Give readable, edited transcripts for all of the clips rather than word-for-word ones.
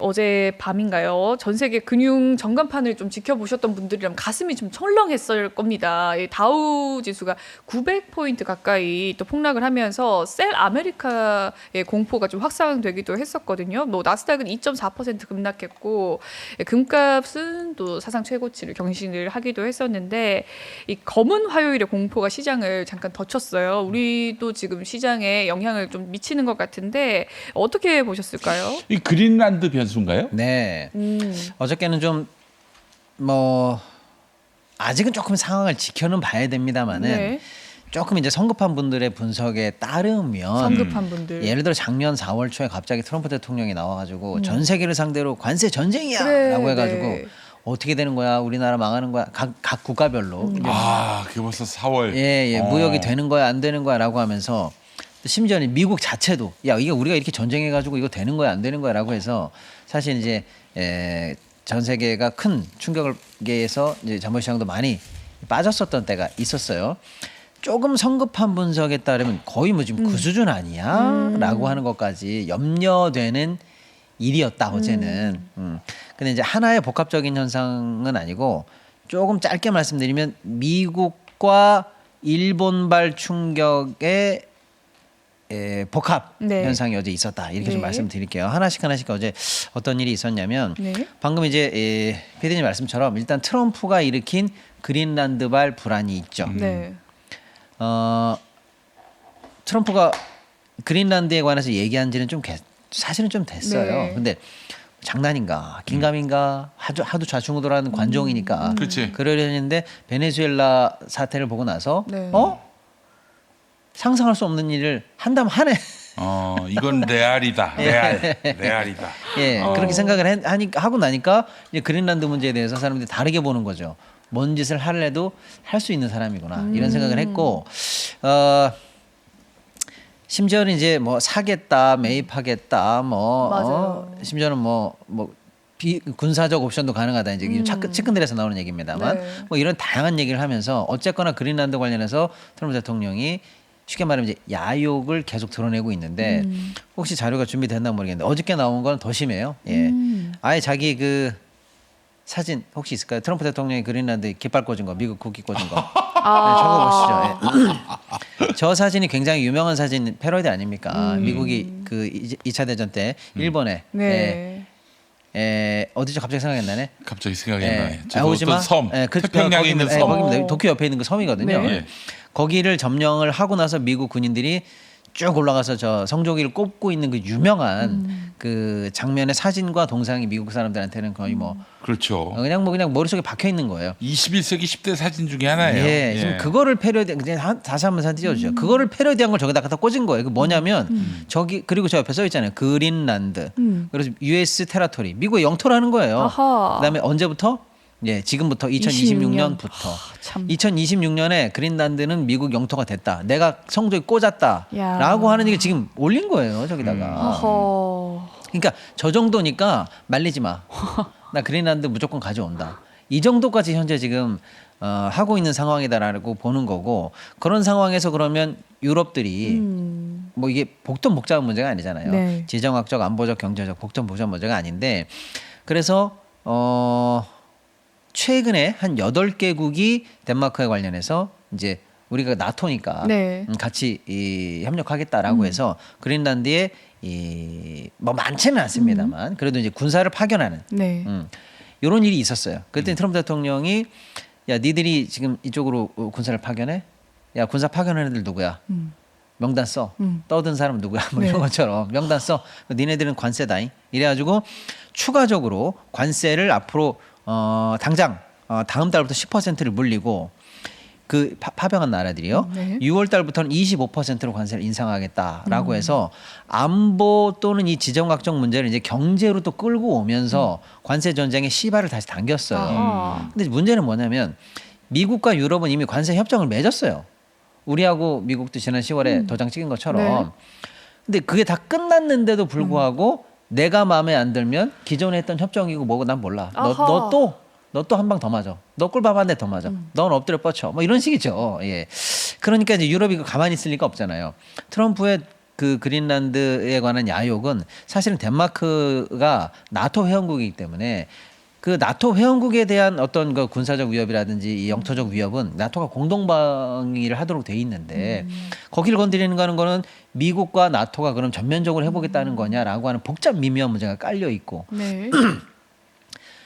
어제 밤인가요? 전 세계 금융 전간판을 좀 지켜보셨던 분들이라면 가슴이 좀 철렁했을 겁니다. 이 다우 지수가 900포인트 가까이 또 폭락을 하면서 셀 아메리카의 공포가 좀 확산되기도 했었거든요. 뭐 나스닥은 2.4% 급락했고 금값은 또 사상 최고치를 경신을 하기도 했었는데 이 검은 화요일의 공포가 시장을 잠깐 덮쳤어요. 우리도 지금 시장에 영향을 좀 미치는 것 같은데 어떻게 보셨을까요? 이 그린란드 변수인가요? 네. 어저께는 좀 뭐 아직은 조금 상황을 지켜는 봐야 됩니다만은 네. 조금 이제 성급한 분들의 분석에 따르면 성급한 분들. 예를 들어 작년 4월 초에 갑자기 트럼프 대통령이 나와가지고 전 세계를 상대로 관세 전쟁이야라고 그래, 해가지고 네. 어떻게 되는 거야, 우리나라 망하는 거야, 각 국가별로 아, 그게 벌써 4월. 예, 무역이 되는 거야 안 되는 거야라고 하면서 심지어는 미국 자체도 야 이게 우리가 이렇게 전쟁해가지고 이거 되는 거야 안 되는 거야라고 해서 사실 이제 전 세계가 큰 충격에서 이제 자본시장도 많이 빠졌었던 때가 있었어요. 조금 성급한 분석에 따르면 거의 뭐 지금 그 수준 아니야?라고 하는 것까지 염려되는 일이었다 어제는. 근데 이제 하나의 복합적인 현상은 아니고 조금 짧게 말씀드리면 미국과 일본발 충격의 복합 네. 현상이 어제 있었다 이렇게 네. 좀 말씀드릴게요. 하나씩 어제 어떤 일이 있었냐면 네. 방금 이제 피디님 말씀처럼 일단 트럼프가 일으킨 그린란드발 불안이 있죠. 네. 트럼프가 그린란드에 관해서 얘기한 지는 사실은 좀 됐어요. 네. 근데 장난인가 긴가민가 하도 좌충우돌하는 관종이니까 그렇지. 그러려 했는데 베네수엘라 사태를 보고 나서 네. 상상할 수 없는 일을 한다면 하네. 이건 레알이다. 레알이다. 예, 그렇게 생각을 하고 나니까 이제 그린란드 문제에 대해서 사람들이 다르게 보는 거죠. 뭔 짓을 할래도 할 수 있는 사람이구나 이런 생각을 했고, 심지어는 이제 뭐 사겠다, 매입하겠다, 맞아요. 심지어는 뭐 군사적 옵션도 가능하다 이제 측근들에서 나오는 얘기입니다만, 네. 뭐 이런 다양한 얘기를 하면서 어쨌거나 그린란드 관련해서 트럼프 대통령이 쉽게 말하면 이제 야욕을 계속 드러내고 있는데 혹시 자료가 준비됐나 모르겠는데 어저께 나온 건 더 심해요. 예, 아예 자기 그 사진 혹시 있을까요? 트럼프 대통령이 그린란드 깃발 꽂은 거, 미국 국기 꽂은 거. 네, 적어보시죠. 예. 저 사진이 굉장히 유명한 사진 패러디 아닙니까? 미국이 그 2차 대전 때 일본에 네. 어디죠? 갑자기 생각이 안 나네. 갑자기 생각이 안 나네. 저 아오지마 어떤 섬. 그 태평양에 있는 섬. 거기입니다. 도쿄 옆에 있는 그 섬이거든요. 네. 예. 거기를 점령을 하고 나서 미국 군인들이 쭉 올라가서 저 성조기를 꼽고 있는 그 유명한 그 장면의 사진과 동상이 미국 사람들한테는 거의 뭐 그렇죠. 그냥 머릿속에 박혀 있는 거예요. 21세기 10대 사진 중에 하나예요. 예, 지금 그거를 패러디 그냥 다시 한번 사진 띄워주죠. 그거를 패러디한 걸 저기다 갖다 꽂은 거예요. 그 뭐냐면 저기 그리고 저 옆에 써 있잖아요. 그린란드. 그래서 US 테라토리, 미국의 영토라는 거예요. 아하. 그다음에 언제부터? 예, 지금부터 2026년부터. 참. 2026년에 그린란드는 미국 영토가 됐다. 내가 성조에 야. 꽂았다라고 하는 얘기 지금 올린 거예요. 저기다가. 어허. 그러니까 저 정도니까 말리지 마. 나 그린란드 무조건 가져온다. 이 정도까지 현재 지금 하고 있는 상황이다라고 보는 거고, 그런 상황에서 그러면 유럽들이 뭐 이게 복잡한 문제가 아니잖아요. 네. 지정학적, 안보적, 경제적, 복잡한 문제가 아닌데, 그래서 최근에 한 8개국이 덴마크에 관련해서 이제 우리가 나토니까 네. 같이 협력하겠다라고 해서 그린란드에 뭐 많지는 않습니다만 그래도 이제 군사를 파견하는 네. 이런 일이 있었어요. 그때 트럼프 대통령이 야 니들이 지금 이쪽으로 군사를 파견해? 야 군사 파견하는 애들 누구야? 명단 써. 떠든 사람 누구야? 뭐 이런 네. 것처럼 명단 써. 니네들은 관세다잉. 이래가지고 추가적으로 관세를 앞으로 당장 다음 달부터 10%를 물리고 그 파병한 나라들이요. 네. 6월 달부터는 25%로 관세를 인상하겠다라고 해서 안보 또는 이 지정학적 문제를 이제 경제로 또 끌고 오면서 관세 전쟁의 시발을 다시 당겼어요. 아하. 근데 문제는 뭐냐면 미국과 유럽은 이미 관세 협정을 맺었어요. 우리하고 미국도 지난 10월에 도장 찍은 것처럼. 네. 근데 그게 다 끝났는데도 불구하고 내가 마음에 안 들면 기존에 했던 협정이고 뭐고 난 몰라. 아하. 너 또 한 방 더 맞아. 너 꿀밥 한 대 더 맞아. 넌 엎드려 뻗쳐. 뭐 이런 식이죠. 예. 그러니까 이제 유럽이 가만히 있을 리가 없잖아요. 트럼프의 그 그린란드에 관한 야욕은 사실은 덴마크가 나토 회원국이기 때문에 그 나토 회원국에 대한 어떤 그 군사적 위협이라든지 이 영토적 위협은 나토가 공동 방위를 하도록 돼 있는데 거기를 건드리는 거는 미국과 나토가 그럼 전면적으로 해보겠다는 거냐라고 하는 복잡 미묘한 문제가 깔려 있고 네.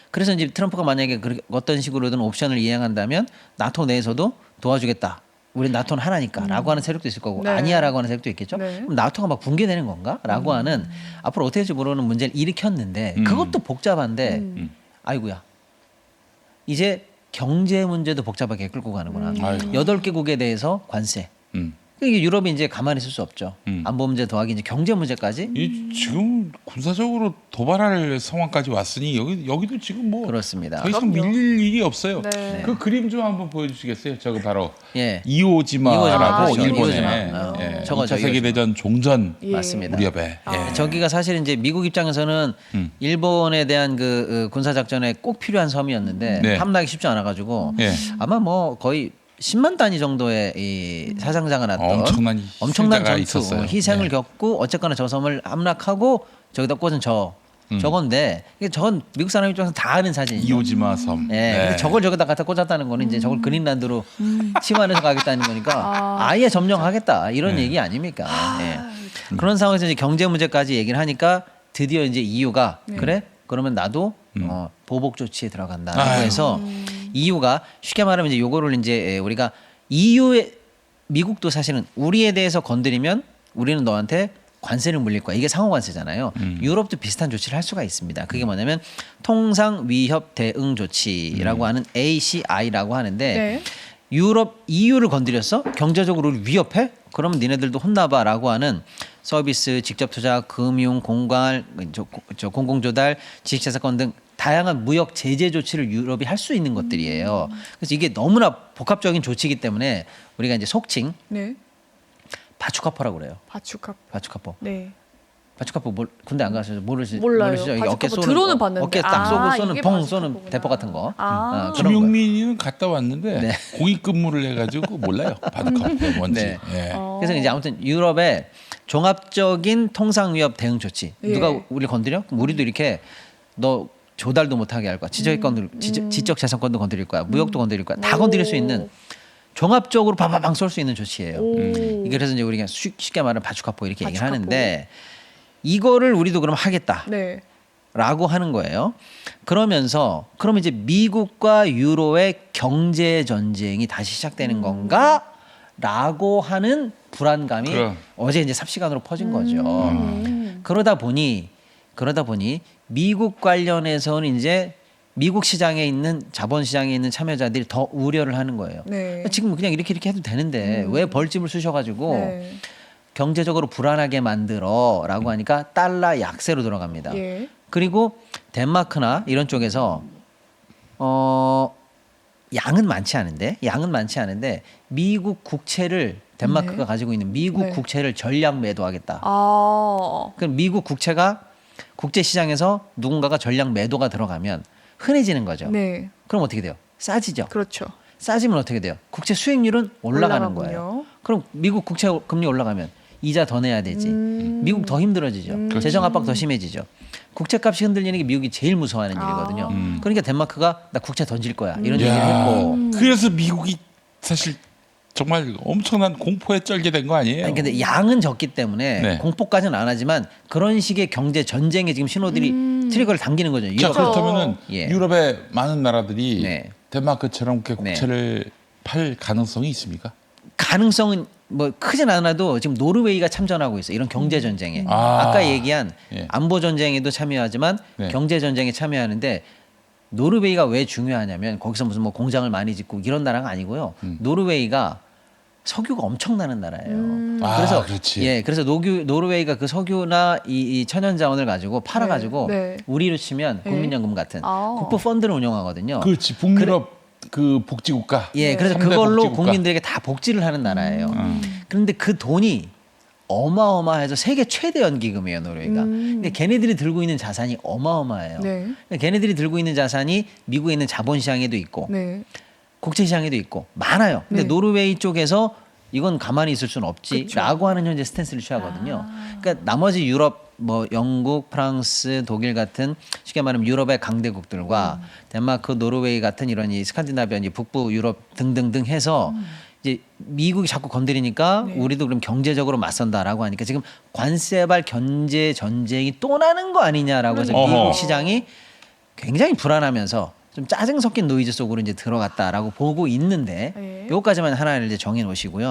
그래서 이제 트럼프가 만약에 어떤 식으로든 옵션을 이행한다면 나토 내에서도 도와주겠다. 우리 나토는 하나니까라고 하는 세력도 있을 거고 네. 아니야라고 하는 세력도 있겠죠. 네. 그럼 나토가 막 붕괴되는 건가?라고 하는 앞으로 어떻게 될지 모르는 문제를 일으켰는데 그것도 복잡한데 아이고야 이제 경제 문제도 복잡하게 끌고 가는구나. 아이고. 8개국에 대해서 관세. 음. 이게 유럽이 이제 가만히 있을 수 없죠. 음. 안보 문제 더하기 이제 경제 문제까지. 지금 군사적으로 도발할 상황까지 왔으니 여기도 지금 뭐 그렇습니다. 더 이상 그럼요. 밀릴 일이 없어요. 네. 그 그림 좀 한번 보여주시겠어요? 저거 바로 예. 이오지마라고 이오지마. 일본의 이오지마. 예, 저거 2차 세계대전 종전 예. 맞습니다. 무렵에 예. 저기가 사실 이제 미국 입장에서는 일본에 대한 그 군사 작전에 꼭 필요한 섬이었는데 네. 탐락이 쉽지 않아 가지고 예. 아마 뭐 거의 10만 단위 정도의 이 사상자가 났던 엄청난 엄청난 희생자가 전투 있었어요. 희생을 네. 겪고 어쨌거나 저 섬을 함락하고 저기다 꽂은 저건데 이게 저건 미국 사람 입장에서 다 아는 사진이죠. 이오지마 섬. 예, 네. 근데 저걸 저기다 갖다 꽂았다는 거는 이제 저걸 그린란드로 치환해서 가겠다는 거니까 아예 점령하겠다 이런 얘기 아닙니까? 예. 그런 상황에서 이제 경제 문제까지 얘기를 하니까 드디어 이제 EU가 그래? 그러면 나도 보복 조치에 들어간다라고 아유. 해서 EU가 쉽게 말하면 이제 요거를 이제 우리가 EU의 미국도 사실은 우리에 대해서 건드리면 우리는 너한테 관세를 물릴 거야. 이게 상호 관세잖아요. 유럽도 비슷한 조치를 할 수가 있습니다. 그게 뭐냐면 통상 위협 대응 조치라고 하는 ACI라고 하는데 네. 유럽 EU를 건드렸어? 경제적으로 우리를 위협해? 그러면 니네들도 혼나봐라고 하는 서비스, 직접 투자, 금융, 공갈, 공공조달, 지식재산권 등 다양한 무역 제재 조치를 유럽이 할 수 있는 것들이에요. 그래서 이게 너무나 복합적인 조치이기 때문에 우리가 이제 속칭 네. 바추카포라고 그래요. 바추카. 바추카포. 네. 바추카포 군대 안 가셔서 모르시죠? 몰라요. 이게 바추카포 어깨 쏘는 들어는 거, 봤는데. 어깨 딱 쏘고 아, 쏘는 이게 펑 바추카포구나. 쏘는 대포 같은 거. 아. 그런 거예요. 김용민이는 갔다 왔는데 네. 공익 근무를 해가지고 몰라요. 바둑카페 뭔지. 네. 예. 그래서 이제 아무튼 유럽의 종합적인 통상 위협 대응 조치. 예. 누가 우리 건드려? 그럼 우리도 이렇게 너 조달도 못하게 할 거야. 지적 재산권도 건드릴 거야. 무역도 건드릴 거야. 다 건드릴 수 있는 종합적으로 방방방 쏠 수 있는 조치예요. 이게 그래서 이제 우리가 쉽게 말하면 바추카포 이렇게 얘기를 바추카포. 하는데 이거를 우리도 그럼 하겠다. 네. 라고 하는 거예요. 그러면서 그러면 이제 미국과 유로의 경제 전쟁이 다시 시작되는 건가? 라고 하는 불안감이 그럼. 어제 이제 삽시간으로 퍼진 거죠. 그러다 보니 미국 관련해서는 이제 미국 시장에 있는 자본 시장에 있는 참여자들이 더 우려를 하는 거예요. 네. 지금 그냥 이렇게 해도 되는데 왜 벌집을 쑤셔가지고 네. 경제적으로 불안하게 만들어라고 하니까 달러 약세로 들어갑니다. 예. 그리고 덴마크나 이런 쪽에서 양은 많지 않은데 미국 국채를 덴마크가 네. 가지고 있는 미국 네. 국채를 전량 매도하겠다. 아. 그럼 미국 국채가 국제 시장에서 누군가가 전량 매도가 들어가면 흔해지는 거죠. 네. 그럼 어떻게 돼요? 싸지죠. 그렇죠. 싸지면 어떻게 돼요? 국채 수익률은 올라가는 올라가군요. 거예요. 그럼 미국 국채 금리 올라가면 이자 더 내야 되지. 미국 더 힘들어지죠. 재정 압박 더 심해지죠. 국채값이 흔들리는 게 미국이 제일 무서워하는 일이거든요. 그러니까 덴마크가 나 국채 던질 거야 이런 얘기를 야, 했고. 그래서 미국이 사실 정말 엄청난 공포에 쩔게 된 거 아니에요? 아니 근데 양은 적기 때문에 네. 공포까지는 안 하지만 그런 식의 경제 전쟁에 지금 신호들이 트리거를 당기는 거죠. 자, 유럽. 그렇다면은 예. 유럽의 많은 나라들이 네. 덴마크처럼 그렇게 국채를 팔 가능성이 있습니까? 가능성은 뭐 크진 않아도 지금 노르웨이가 참전하고 있어요. 이런 경제 전쟁에. 아. 아까 얘기한 예. 안보 전쟁에도 참여하지만 네. 경제 전쟁에 참여하는데 노르웨이가 왜 중요하냐면 거기서 무슨 뭐 공장을 많이 짓고 이런 나라가 아니고요. 노르웨이가 석유가 엄청나는 나라예요. 아, 그래서 그렇지. 예, 그래서 노르웨이가 그 석유나 이 천연 자원을 가지고 팔아 가지고 네. 우리로 치면 국민연금 같은 아. 국부 펀드를 운영하거든요. 그렇지. 북유럽 그 복지국가. 예, 그래서 삼대 그걸로 복지국가. 국민들에게 다 복지를 하는 나라예요. 그런데 그 돈이 어마어마해서 세계 최대 연기금이에요, 노르웨이가. 근데 걔네들이 들고 있는 자산이 어마어마해요. 네. 걔네들이 들고 있는 자산이 미국에 있는 자본시장에도 있고 네. 국제시장에도 있고 많아요. 근데 네. 노르웨이 쪽에서 이건 가만히 있을 수는 없지라고 하는 현재 스탠스를 취하거든요. 그러니까 나머지 유럽 뭐 영국, 프랑스, 독일 같은 쉽게 말하면 유럽의 강대국들과 덴마크, 노르웨이 같은 이런 이 스칸디나비아 이제 북부 유럽 등등등 해서 이제 미국이 자꾸 건드리니까 네. 우리도 그럼 경제적으로 맞선다라고 하니까 지금 관세발 견제 전쟁이 또 나는 거 아니냐라고 해서 그러니까요. 미국 어허. 시장이 굉장히 불안하면서 좀 짜증 섞인 노이즈 속으로 이제 들어갔다라고 보고 있는데 네. 요거까지만 하나를 이제 정해 놓으시고요.